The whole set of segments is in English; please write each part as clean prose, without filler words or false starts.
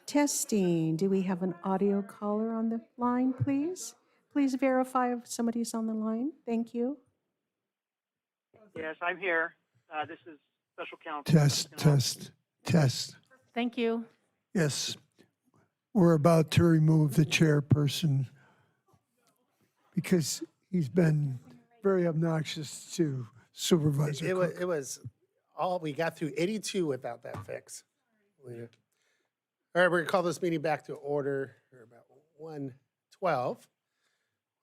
Testing. Do we have an audio caller on the line, please? Please verify if somebody's on the line. Thank you. Yes, I'm here. This is Special Counsel. Test. Thank you. Yes, we're about to remove the chairperson because he's been very obnoxious to Supervisor Cook. It was all, we got through 82 without that fix. All right, we're gonna call this meeting back to order. We're about 1:12.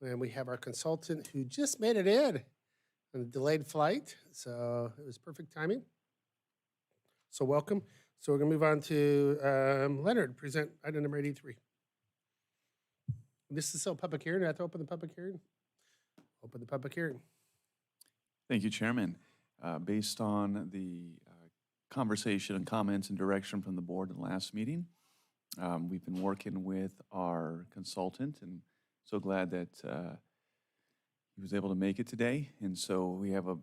And we have our consultant who just made it in on a delayed flight. So it was perfect timing. So welcome. So we're gonna move on to Leonard, present item number 83. This is still a public hearing. Do I have to open the public hearing? Open the public hearing. Thank you, Chairman. Based on the conversation and comments and direction from the board in the last meeting, we've been working with our consultant and so glad that he was able to make it today. And so we have a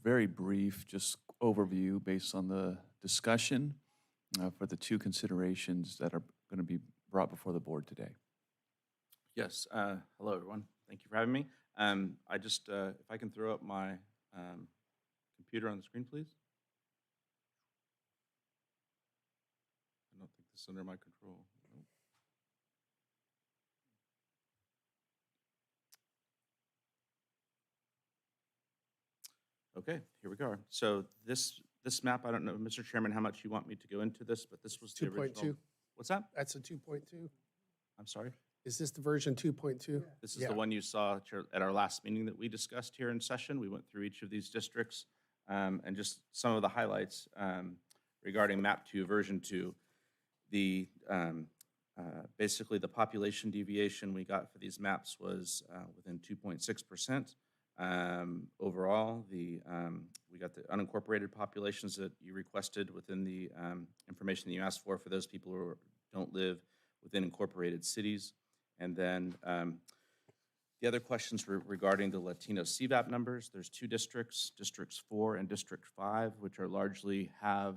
very brief just overview based on the discussion for the two considerations that are going to be brought before the board today. Yes. Hello, everyone. Thank you for having me. I just, if I can throw up my computer on the screen, please. I don't think this is under my control. Nope. Okay, here we go. So this map, I don't know, Mr. Chairman, how much you want me to go into this, but this was the original. 2.2. What's that? That's a 2.2. I'm sorry? Is this the version 2.2? This is the one you saw at our last meeting that we discussed here in session. We went through each of these districts and just some of the highlights regarding map 2, version 2. The basically the population deviation we got for these maps was within 2.6%. Overall, we got the unincorporated populations that you requested within the information that you asked for those people who don't live within incorporated cities. And then the other questions were regarding the Latino CVAP numbers. There's two districts, Districts 4 and District 5, which are largely have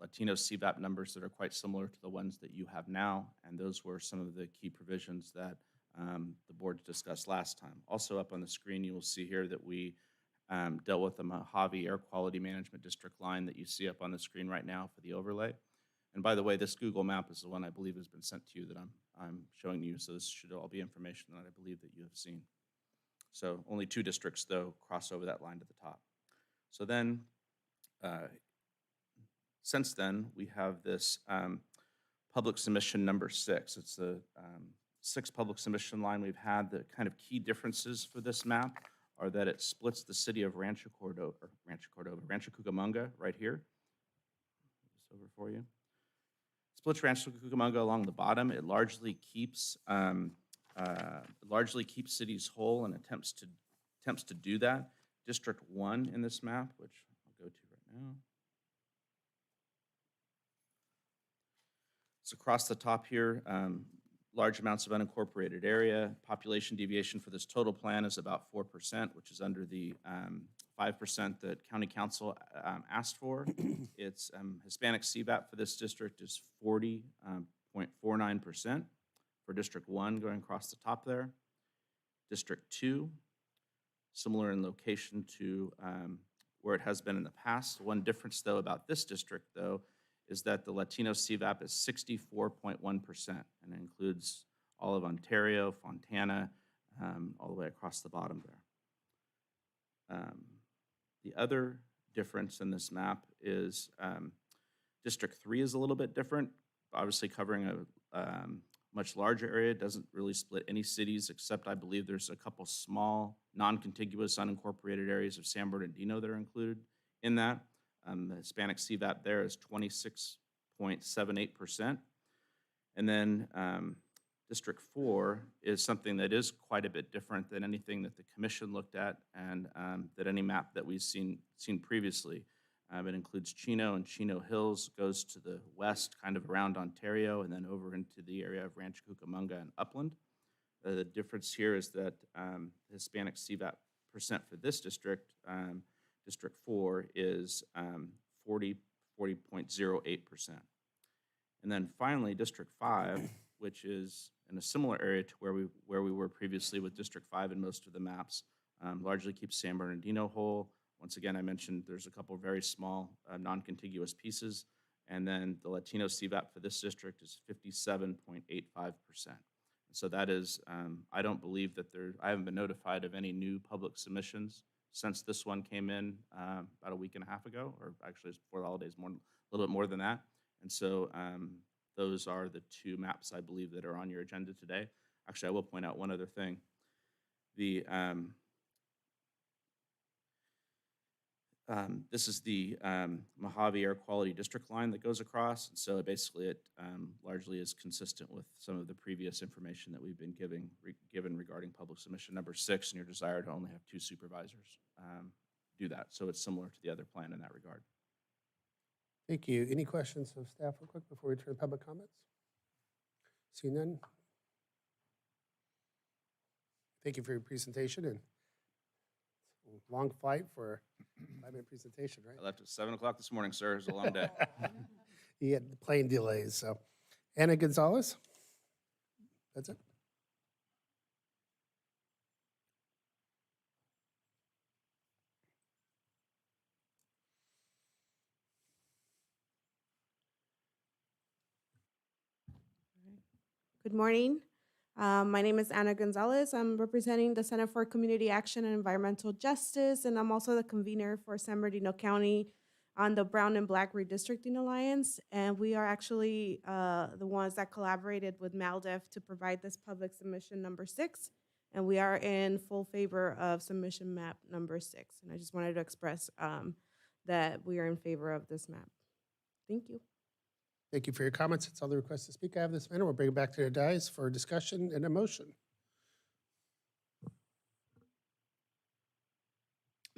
Latino CVAP numbers that are quite similar to the ones that you have now. And those were some of the key provisions that the board discussed last time. Also up on the screen, you will see here that we dealt with the Mojave Air Quality Management District line that you see up on the screen right now for the overlay. And by the way, this Google map is the one I believe has been sent to you that I'm showing you. So this should all be information that I believe that you have seen. So only two districts, though, cross over that line to the top. So then, since then, we have this public submission number 6. It's the 6th public submission line we've had. The kind of key differences for this map are that it splits the city of Rancho Cucamonga right here. This over for you. Splits Rancho Cucamonga along the bottom. It largely keeps cities whole and attempts to do that. District 1 in this map, which I'll go to right now. It's across the top here. Large amounts of unincorporated area. Population deviation for this total plan is about 4%, which is under the 5% that County Council asked for. Its Hispanic CVAP for this district is 40.49%. For District 1, going across the top there. District 2, similar in location to where it has been in the past. One difference, though, about this district, though, is that the Latino CVAP is 64.1%, and it includes all of Ontario, Fontana, all the way across the bottom there. The other difference in this map is District 3 is a little bit different, obviously covering a much larger area. It doesn't really split any cities, except I believe there's a couple small, non-contiguous, unincorporated areas of San Bernardino that are included in that. The Hispanic CVAP there is 26.78%. And then District 4 is something that is quite a bit different than anything that the commission looked at and that any map that we've seen previously. It includes Chino and Chino Hills, goes to the west, kind of around Ontario, and then over into the area of Rancho Cucamonga and Upland. The difference here is that Hispanic CVAP percent for this district, District 4, is 40.08%. And then finally, District 5, which is in a similar area to where we were previously with District 5 in most of the maps, largely keeps San Bernardino whole. Once again, I mentioned there's a couple of very small non-contiguous pieces. And then the Latino CVAP for this district is 57.85%. So that is, I don't believe that I haven't been notified of any new public submissions since this one came in about a week and a half ago, or actually it's before the holidays, a little bit more than that. And so those are the two maps I believe that are on your agenda today. Actually, I will point out one other thing. This is the Mojave Air Quality District line that goes across, and so basically it largely is consistent with some of the previous information that we've been given regarding public submission number 6 and your desire to only have 2 supervisors do that. So it's similar to the other plan in that regard. Thank you. Any questions of staff real quick before we turn to public comments? See none? Thank you for your presentation, and long flight for a 5-minute presentation, right? I left at 7 o'clock this morning, sir. It was a long day. You had the plane delays, so. Ana Gonzalez? That's it? Good morning. My name is Ana Gonzalez. I'm representing the Center for Community Action and Environmental Justice, and I'm also the convener for San Bernardino County on the Brown and Black Redistricting Alliance. And we are actually the ones that collaborated with MALDEF to provide this public submission number 6. And we are in full favor of submission map number 6. And I just wanted to express that we are in favor of this map. Thank you. Thank you for your comments. That's all the requests to speak I have this minute. We'll bring it back to the dais for discussion and a motion.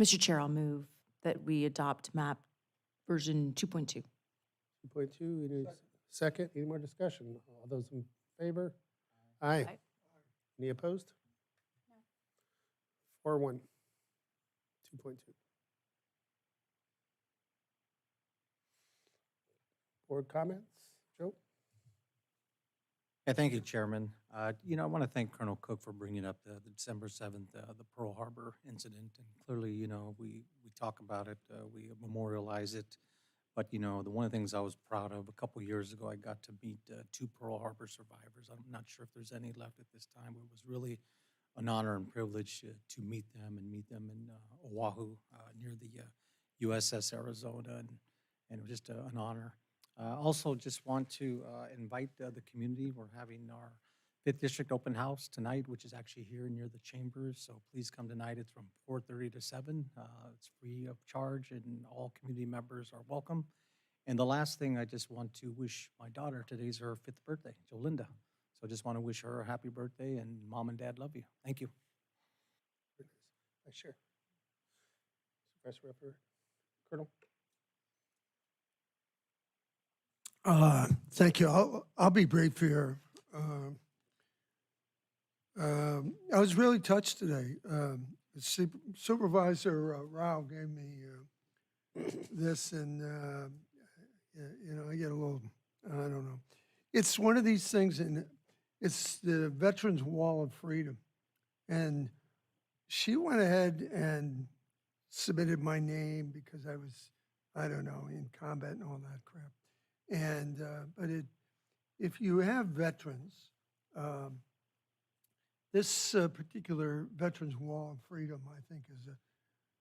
Mr. Chair, I'll move that we adopt map version 2.2. 2.2, we need a second. Any more discussion? All those in favor? Aye. Aye. Any opposed? No. 4-1. 2.2. Board comments? Joe? Yeah, thank you, Chairman. I want to thank Colonel Cook for bringing up the December 7th, the Pearl Harbor incident. And clearly, we talk about it, we memorialize it. But, the one of the things I was proud of, a couple years ago, I got to meet 2 Pearl Harbor survivors. I'm not sure if there's any left at this time. It was really an honor and privilege to meet them in Oahu near the USS Arizona. And it was just an honor. Also, just want to invite the community. We're having our 5th District Open House tonight, which is actually here near the chambers. So please come tonight. It's from 4:30 to 7. It's free of charge, and all community members are welcome. And the last thing, I just want to wish my daughter, today's her 5th birthday, Jolinda. So I just want to wish her a happy birthday, and Mom and Dad love you. Thank you. Sure. Supervisor Ripper. Colonel? Thank you. I'll be brief here. I was really touched today. Supervisor Rao gave me this, and I get a little, I don't know. It's one of these things, and it's the Veterans Wall of Freedom. And she went ahead and submitted my name because I was, I don't know, in combat and all that crap. And, but if you have veterans, this particular Veterans Wall of Freedom, I think, is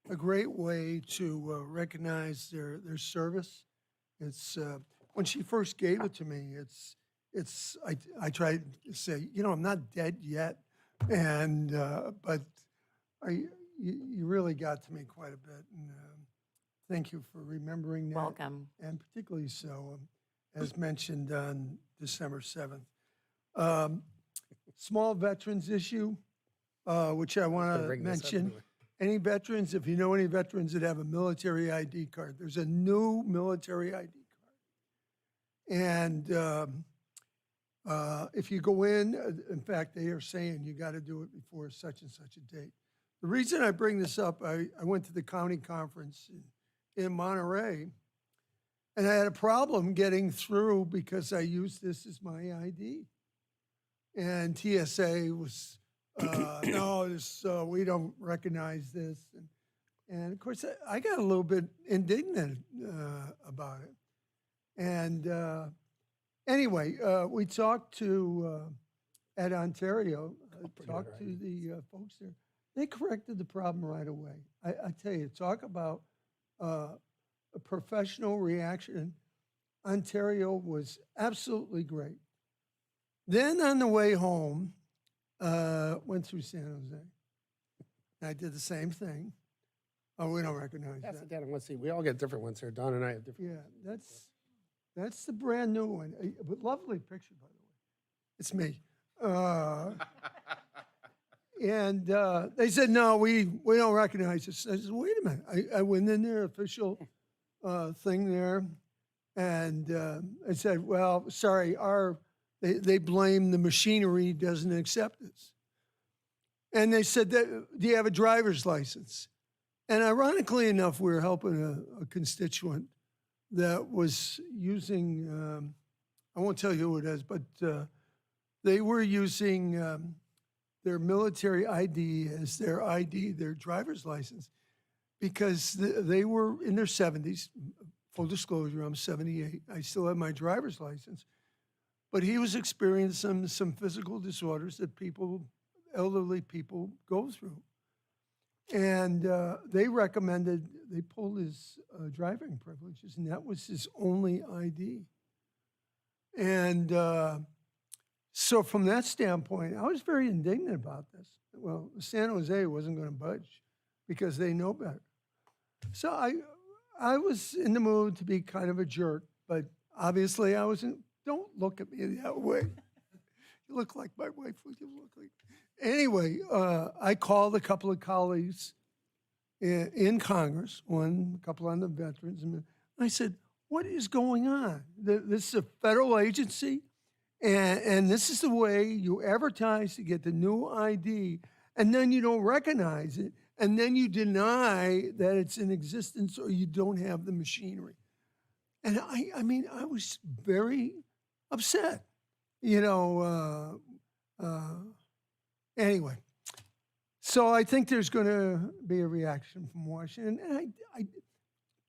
a great way to recognize their service. It's, when she first gave it to me, I tried to say, I'm not dead yet. And, but you really got to me quite a bit. And thank you for remembering that. Welcome. And particularly so, as mentioned on December 7th. Small veterans issue, which I want to mention. Any veterans, if you know any veterans that have a military ID card, there's a new military ID card. And if you go in fact, they are saying you got to do it before such and such a date. The reason I bring this up, I went to the county conference in Monterey, And I had a problem getting through because I used this as my ID. And TSA was, no, this, we don't recognize this. And of course, I got a little bit indignant about it. And anyway, we talked to, at Ontario, talked to the folks there. They corrected the problem right away. I tell you, talk about a professional reaction. Ontario was absolutely great. Then on the way home, went through San Jose. I did the same thing. Oh, we don't recognize Pass that. it down and let's see. We all get different ones here. Don and I have different. Yeah, that's the brand new one. But lovely picture, by the way. It's me. And they said, no, we don't recognize this. I said, wait a minute. I went in their official thing there, and I said, well, sorry, they blame the machinery doesn't accept this. And they said, do you have a driver's license? And ironically enough, we were helping a constituent that was using, I won't tell you who it is, but they were using their military ID as their ID, their driver's license, because they were in their 70s. Full disclosure, I'm 78. I still have my driver's license. But he was experiencing some physical disorders that elderly people go through. And they recommended, they pulled his driving privileges, and that was his only ID. And so from that standpoint, I was very indignant about this. Well, San Jose wasn't going to budge because they know better. So I was in the mood to be kind of a jerk, but obviously I wasn't. Don't look at me that way. You look like my wife. You look like. Anyway, I called a couple of colleagues in Congress, a couple on the veterans, and I said, what is going on? This is a federal agency, and this is the way you advertise to get the new ID, and then you don't recognize it, and then you deny that it's in existence or you don't have the machinery. And I mean, I was very upset, anyway. So I think there's going to be a reaction from Washington, and I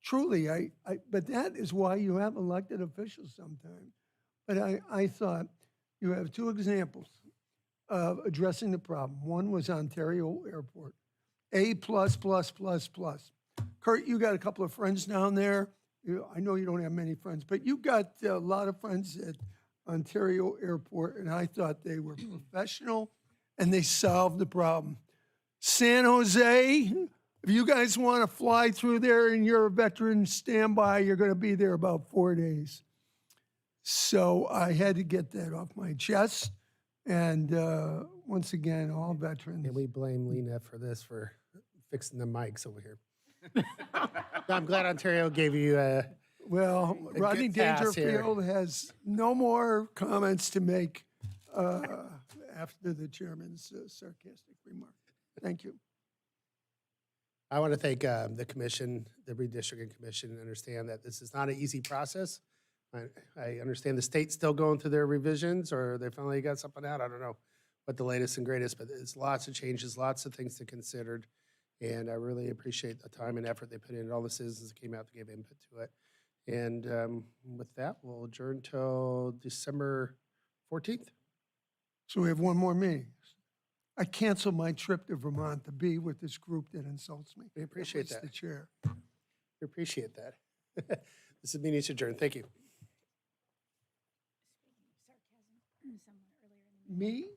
truly, but that is why you have elected officials sometimes. But I thought you have two examples of addressing the problem. One was Ontario Airport, A++++. Kurt, you got a couple of friends down there. I know you don't have many friends, but you got a lot of friends at Ontario Airport, and I thought they were professional and they solved the problem. San Jose, if you guys want to fly through there and you're a veteran standby, you're going to be there about 4 days. So I had to get that off my chest. And once again, all veterans. And we blame Lena for this, for fixing the mics over here. I'm glad Ontario gave you a. Well, a Rodney good pass here. Dangerfield has no more comments to make after the chairman's sarcastic remark. Thank you. I want to thank the commission, the Redistricting Commission, and understand that this is not an easy process. I understand the state's still going through their revisions, or they finally got something out. I don't know what the latest and greatest, but there's lots of changes, lots of things to consider. And I really appreciate the time and effort they put in, and all the citizens that came out to give input to it. And with that, we'll adjourn till December 14th. So we have one more meeting. I canceled my trip to Vermont to be with this group that insults me. We appreciate At least that. The chair. We appreciate that. This meeting is adjourned. Thank you. Me?